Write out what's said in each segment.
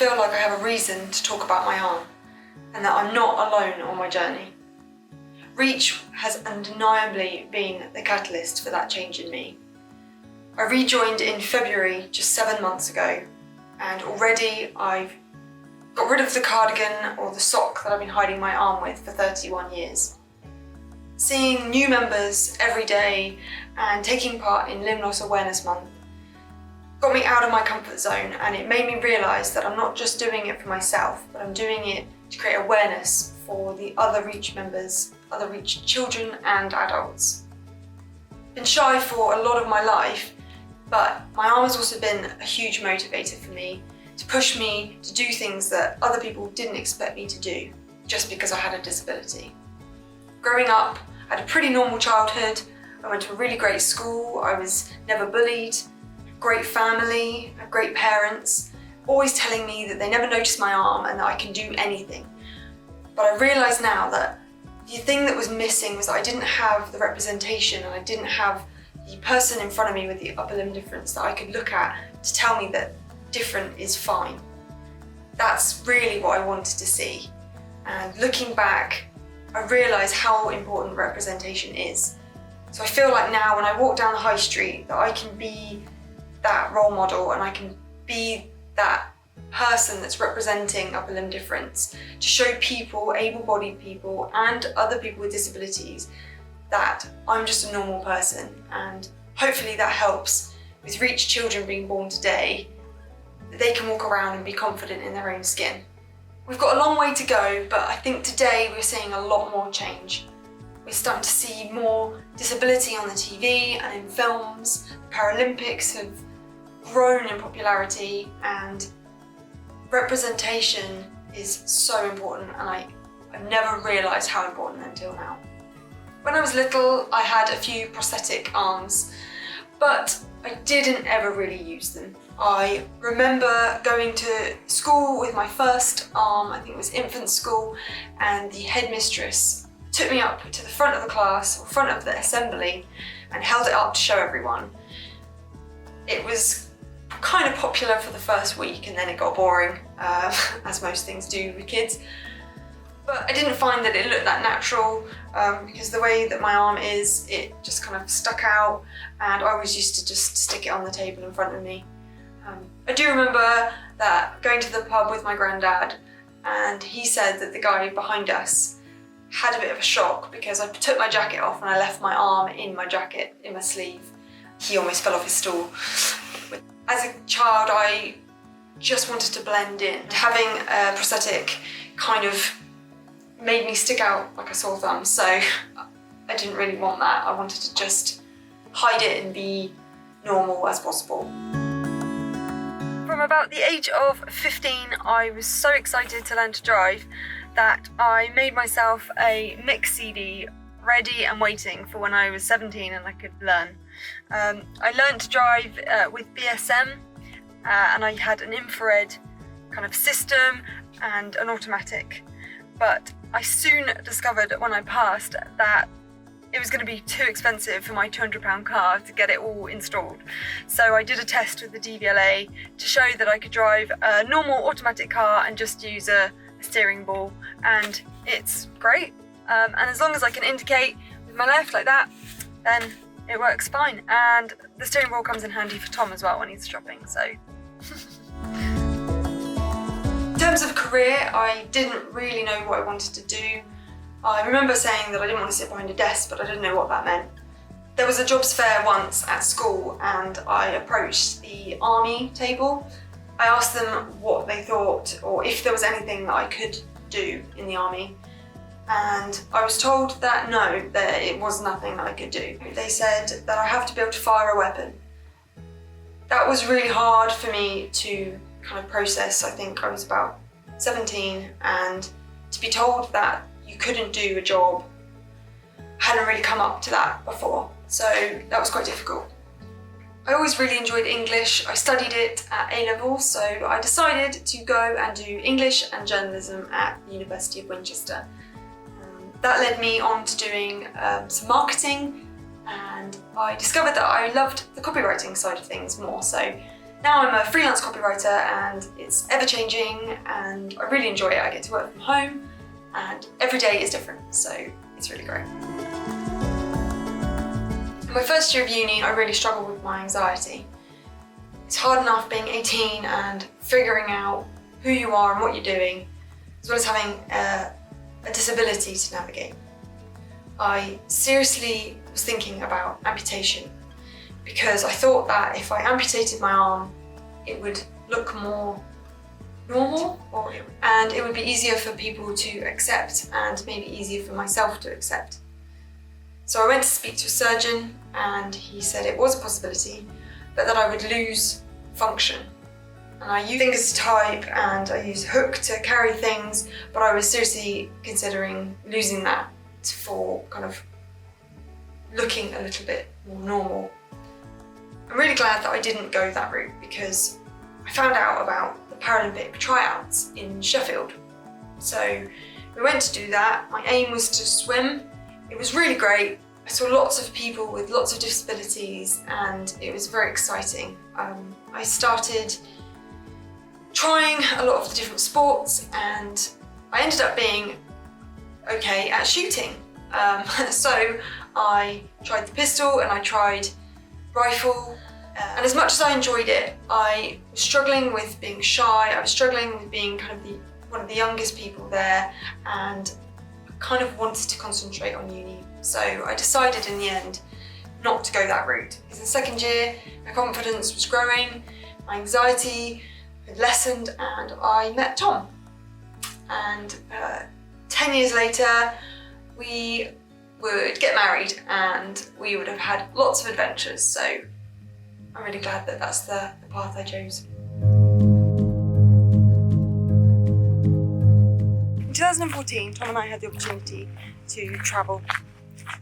feel like I have a reason to talk about my arm and that I'm not alone on my journey. Reach has undeniably been the catalyst for that change in me. I rejoined in February, just 7 months ago, and already I've got rid of the cardigan or the sock that I've been hiding my arm with for 31 years. Seeing new members every day and taking part in Limb Loss Awareness Month got me out of my comfort zone, and it made me realise that I'm not just doing it for myself, but I'm doing it to create awareness for the other Reach members, other Reach children and adults. I've been shy for a lot of my life, but my arm has also been a huge motivator for me to push me to do things that other people didn't expect me to do just because I had a disability. Growing up, I had a pretty normal childhood. I went to a really great school. I was never bullied. Great family, great parents, always telling me that they never noticed my arm and that I can do anything. But I realise now that the thing that was missing was that I didn't have the representation, and I didn't have the person in front of me with the upper limb difference that I could look at to tell me that different is fine. That's really what I wanted to see. And looking back, I realise how important representation is. So I feel like now when I walk down the high street that I can be that role model, and I can be that person that's representing upper limb difference to show people, able-bodied people and other people with disabilities, that I'm just a normal person. And hopefully that helps with Reach children being born today, that they can walk around and be confident in their own skin. We've got a long way to go, but I think today we're seeing a lot more change. We're starting to see more disability on the TV and in films. The Paralympics have grown in popularity, and representation is so important, and I've never realised how important until now. When I was little, I had a few prosthetic arms, but I didn't ever really use them. I remember going to school with my first arm, I think it was infant school, and the headmistress took me up to the front of the class, or front of the assembly, and held it up to show everyone. It was kind of popular for the first week, and then it got boring, as most things do with kids. But I didn't find that it looked that natural, because the way that my arm is, it just kind of stuck out, and I always used to just stick it on the table in front of me. I do remember that going to the pub with my granddad, and he said that the guy behind us had a bit of a shock because I took my jacket off and I left my arm in my jacket, in my sleeve. He almost fell off his stool. As a child, I just wanted to blend in. Having a prosthetic kind of made me stick out like a sore thumb, so I didn't really want that. I wanted to just hide it and be normal as possible. From about the age of 15, I was so excited to learn to drive that I made myself a mix CD ready and waiting for when I was 17 and I could learn. I learned to drive with BSM, and I had an infrared kind of system and an automatic. But I soon discovered when I passed that it was going to be too expensive for my £200 car to get it all installed. So I did a test with the DVLA to show that I could drive a normal automatic car and just use a steering ball, and it's great. And as long as I can indicate with my left like that, then it works fine. And the steering wheel comes in handy for Tom as well when he's shopping, so. In terms of career, I didn't really know what I wanted to do. I remember saying that I didn't want to sit behind a desk, but I didn't know what that meant. There was a jobs fair once at school, and I approached the army table. I asked them what they thought, or if there was anything that I could do in the army. And I was told that no, that it was nothing that I could do. They said that I have to be able to fire a weapon. That was really hard for me to kind of process. I think I was about 17, and to be told that you couldn't do a job, I hadn't really come up to that before, so that was quite difficult. I always really enjoyed English. I studied it at A-level, so I decided to go and do English and journalism at the University of Winchester. That led me on to doing some marketing, and I discovered that I loved the copywriting side of things more, so Now I'm a freelance copywriter and it's ever changing and I really enjoy it. I get to work from home and every day is different, so it's really great. In my first year of uni, I really struggled with my anxiety. It's hard enough being 18 and figuring out who you are and what you're doing, as well as having a disability to navigate. I seriously was thinking about amputation because I thought that if I amputated my arm, it would look more normal and it would be easier for people to accept and maybe easier for myself to accept. So I went to speak to a surgeon and he said it was a possibility, but that I would lose function. And I use fingers to type and I use hook to carry things, but I was seriously considering losing that for kind of looking a little bit more normal. I'm really glad that I didn't go that route because I found out about the Paralympic tryouts in Sheffield. So we went to do that. My aim was to swim. It was really great. I saw lots of people with lots of disabilities and it was very exciting. I started trying a lot of the different sports and I ended up being okay at shooting. So I tried the pistol and I tried rifle, and as much as I enjoyed it, I was struggling with being shy. I was struggling with being kind of one of the youngest people there, and I kind of wanted to concentrate on uni. So I decided in the end not to go that route. Because in second year, my confidence was growing, my anxiety had lessened, and I met Tom. And 10 years later, we would get married and we would have had lots of adventures. So I'm really glad that that's the path I chose. In 2014, Tom and I had the opportunity to travel.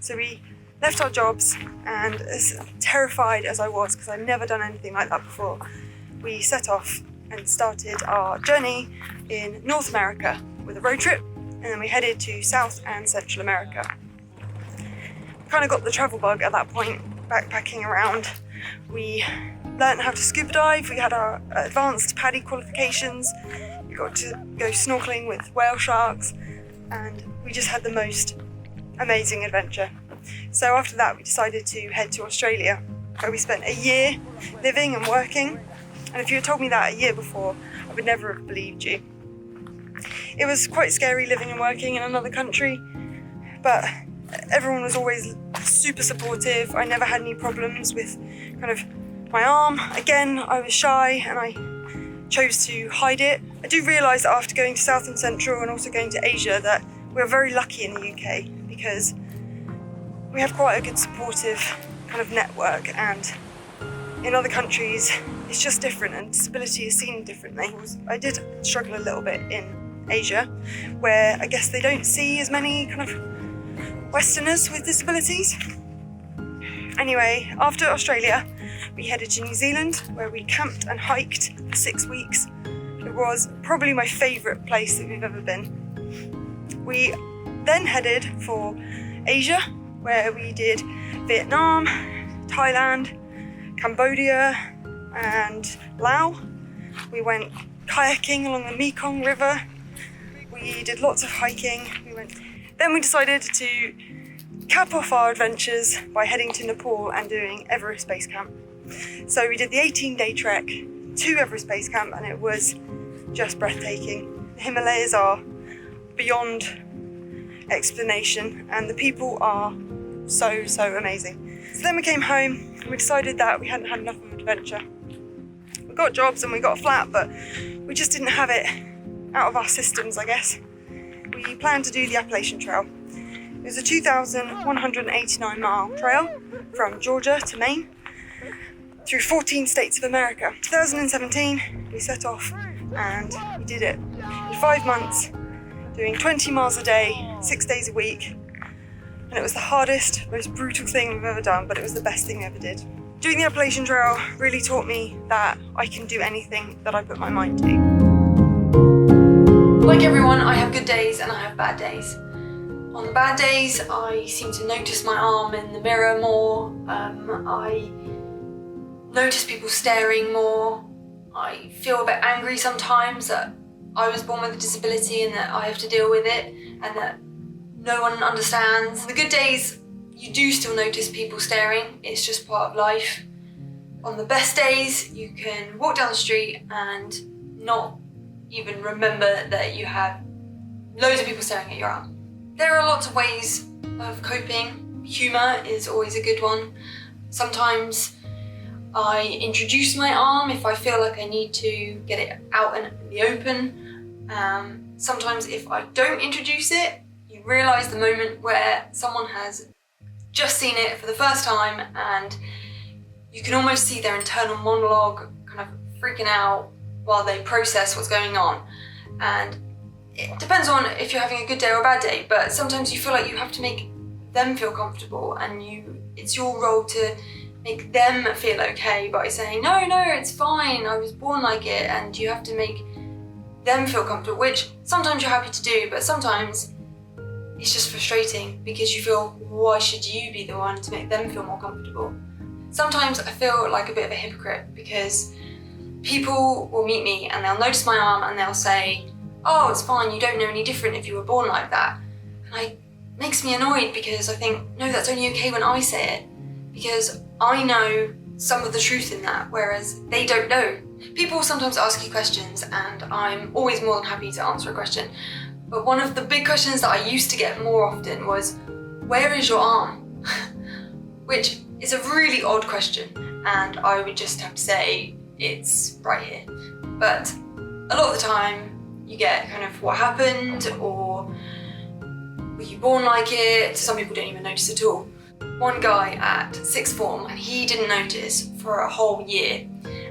So we left our jobs and as terrified as I was, because I'd never done anything like that before, we set off and started our journey in North America with a road trip, and then we headed to South and Central America. Kind of got the travel bug at that point, backpacking around. We learned how to scuba dive, we had our advanced PADI qualifications, we got to go snorkeling with whale sharks, and we just had the most amazing adventure. So after that we decided to head to Australia, where we spent a year living and working. And if you had told me that a year before, I would never have believed you. It was quite scary living and working in another country, but everyone was always super supportive. I never had any problems with kind of my arm. Again, I was shy and I chose to hide it. I do realise that after going to South and Central and also going to Asia that we're very lucky in the UK because we have quite a good supportive kind of network, and in other countries it's just different and disability is seen differently. I did struggle a little bit in Asia, where I guess they don't see as many kind of Westerners with disabilities. Anyway, after Australia, we headed to New Zealand, where we camped and hiked for 6 weeks. It was probably my favourite place that we've ever been. We then headed for Asia, where we did Vietnam, Thailand, Cambodia and Laos. We went kayaking along the Mekong River. We did lots of hiking. Then we decided to cap off our adventures by heading to Nepal and doing Everest Base Camp. So we did the 18-day trek to Everest Base Camp, and it was just breathtaking. The Himalayas are beyond explanation, and the people are so amazing. So then we came home and we decided that we hadn't had enough of an adventure. We got jobs and we got a flat, but we just didn't have it out of our systems, I guess. We planned to do the Appalachian Trail. It was a 2,189 mile trail from Georgia to Maine through 14 states of America. 2017, we set off and we did it in 5 months, doing 20 miles a day, 6 days a week. And it was the hardest, most brutal thing we've ever done, but it was the best thing we ever did. Doing the Appalachian Trail really taught me that I can do anything that I put my mind to. Like everyone, I have good days and I have bad days. On the bad days, I seem to notice my arm in the mirror more. I notice people staring more. I feel a bit angry sometimes that I was born with a disability and that I have to deal with it and that no one understands. The good days, you do still notice people staring. It's just part of life. On the best days, you can walk down the street and not even remember that you have loads of people staring at your arm. There are lots of ways of coping. Humour is always a good one. Sometimes I introduce my arm if I feel like I need to get it out in the open. Sometimes if I don't introduce it, you realise the moment where someone has just seen it for the first time and you can almost see their internal monologue kind of freaking out while they process what's going on. And it depends on if you're having a good day or a bad day, but sometimes you feel like you have to make them feel comfortable and it's your role to make them feel okay by saying, no, it's fine, I was born like it, and you have to make them feel comfortable, which sometimes you're happy to do, but sometimes it's just frustrating because you feel, why should you be the one to make them feel more comfortable? Sometimes I feel like a bit of a hypocrite because people will meet me and they'll notice my arm and they'll say, oh, it's fine, you don't know any different if you were born like that. And it makes me annoyed because I think, no, that's only okay when I say it, because I know some of the truth in that, whereas they don't know. People sometimes ask you questions and I'm always more than happy to answer a question. But one of the big questions that I used to get more often was, where is your arm? Which is a really odd question, and I would just have to say, it's right here. But a lot of the time, you get kind of what happened, or were you born like it? Some people don't even notice at all. One guy at sixth form, and he didn't notice for a whole year.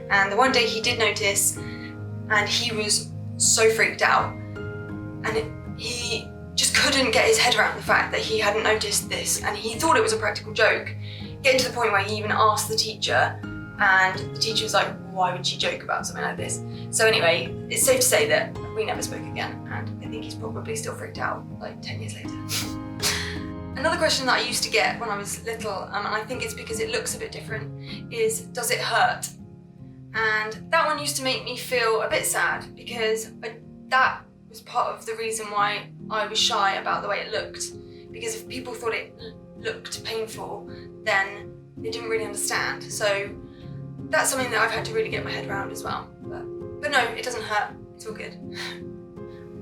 And the one day he did notice, and he was so freaked out. And he just couldn't get his head around the fact that he hadn't noticed this, and he thought it was a practical joke. Getting to the point where he even asked the teacher, and the teacher was like, why would she joke about something like this? So anyway, it's safe to say that we never spoke again, and I think he's probably still freaked out like 10 years later. Another question that I used to get when I was little, and I think it's because it looks a bit different, is, does it hurt? And that one used to make me feel a bit sad because that was part of the reason why I was shy about the way it looked. Because if people thought it looked painful, then they didn't really understand. So that's something that I've had to really get my head around as well. But no, it doesn't hurt, it's all good.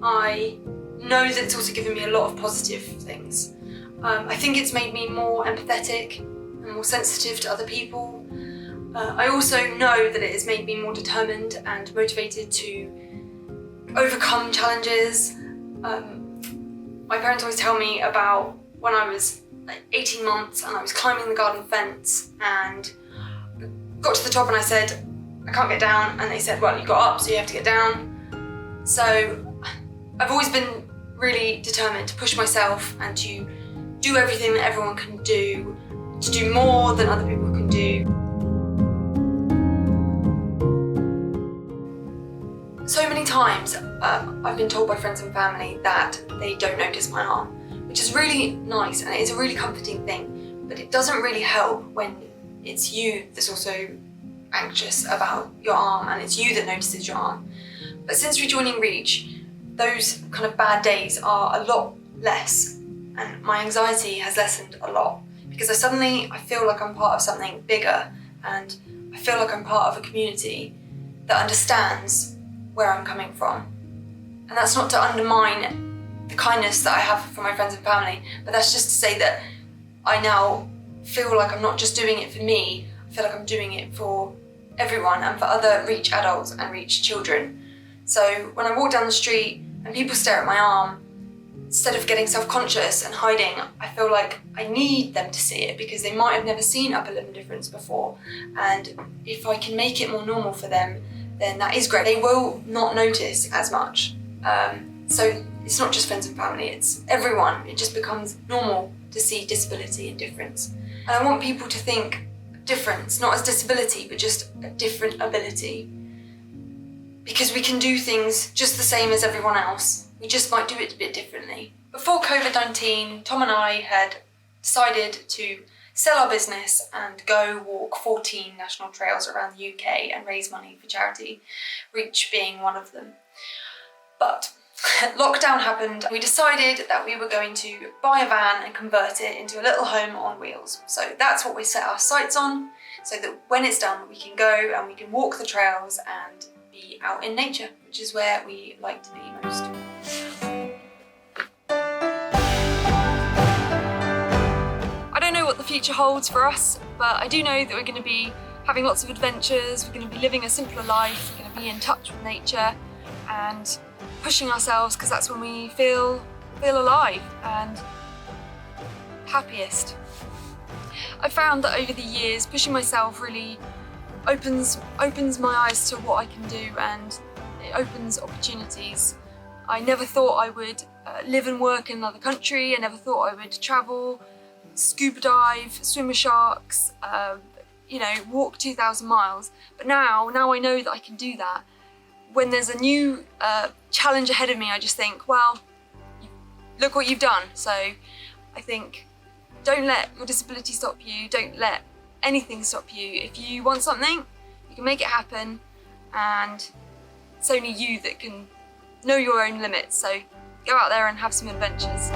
I know that it's also given me a lot of positive things. I think it's made me more empathetic and more sensitive to other people. I also know that it has made me more determined and motivated to overcome challenges. My parents always tell me about when I was like 18 months and I was climbing the garden fence and got to the top and I said, I can't get down, and they said, well, you got up, so you have to get down. So I've always been really determined to push myself and to do everything that everyone can do, to do more than other people can do. So many times I've been told by friends and family that they don't notice my arm, which is really nice and it's a really comforting thing, but it doesn't really help when it's you that's also anxious about your arm and it's you that notices your arm. But since rejoining Reach, those kind of bad days are a lot less and my anxiety has lessened a lot because I feel like I'm part of something bigger and I feel like I'm part of a community that understands where I'm coming from. And that's not to undermine the kindness that I have for my friends and family, but that's just to say that I now feel like I'm not just doing it for me, I feel like I'm doing it for everyone and for other Reach adults and Reach children. So when I walk down the street and people stare at my arm, instead of getting self-conscious and hiding, I feel like I need them to see it because they might have never seen upper limb difference before. And if I can make it more normal for them, then that is great. They will not notice as much. So it's not just friends and family, it's everyone. It just becomes normal to see disability and difference. And I want people to think difference, not as disability, but just a different ability. Because we can do things just the same as everyone else. We just might do it a bit differently. Before COVID-19, Tom and I had decided to sell our business and go walk 14 national trails around the UK and raise money for charity, Reach being one of them. But lockdown happened. We decided that we were going to buy a van and convert it into a little home on wheels. So that's what we set our sights on, so that when it's done we can go and we can walk the trails and be out in nature, which is where we like to be most. I don't know what the future holds for us, but I do know that we're going to be having lots of adventures, we're going to be living a simpler life, we're going to be in touch with nature and pushing ourselves, because that's when we feel alive and happiest. I've found that over the years, pushing myself really opens my eyes to what I can do, and it opens opportunities. I never thought I would live and work in another country. I never thought I would travel, scuba dive, swim with sharks, walk 2,000 miles. But now I know that I can do that. When there's a new challenge ahead of me, I just think, well, look what you've done. So I think, don't let your disability stop you, don't let anything stop you. If you want something, you can make it happen, and it's only you that can know your own limits. So go out there and have some adventures.